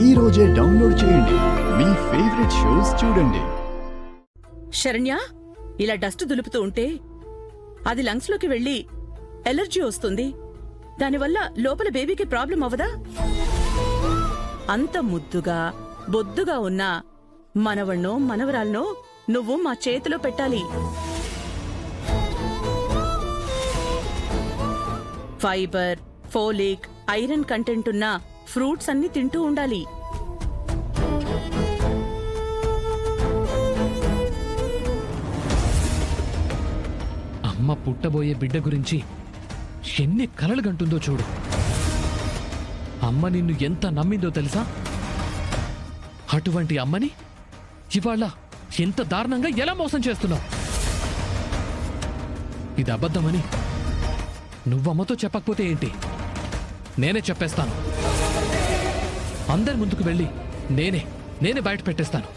ఈ రోజే డౌన్లోడ్ చేయండి. మీ ఫేవరెట్ షోస్ చూడండి. శరణ్య, ఇలా డస్ట్ దులుపుతూ ఉంటే అది లంగ్స్ లోకి వెళ్లి ఎలర్జీ వస్తుంది. దానివల్ల లోపల బేబీకి ప్రాబ్లం అవ్వదా? అంత ముద్దుగా బొద్దుగా ఉన్న మనవణ్ణో మనవరాల్నో నువ్వు మా చేతిలో పెట్టాలి. ఫైబర్, ఫోలిక్, ఐరన్ కంటెంట్ ఉన్న ఫ్రూట్స్ అన్ని తింటూ ఉండాలి. అమ్మ పుట్టబోయే బిడ్డ గురించి ఎన్ని కలలు గంటుందో చూడు. అమ్మ నిన్ను ఎంత నమ్మిందో తెలుసా? అటువంటి అమ్మని ఇవాళ ఎంత దారుణంగా ఎలా మోసం చేస్తున్నావు? ఇది అబద్ధమని నువ్వమ్మతో చెప్పకపోతే ఏంటి? నేనే చెప్పేస్తాను. అందరి ముందుకు వెళ్ళి నేనే బయట పెట్టేస్తాను.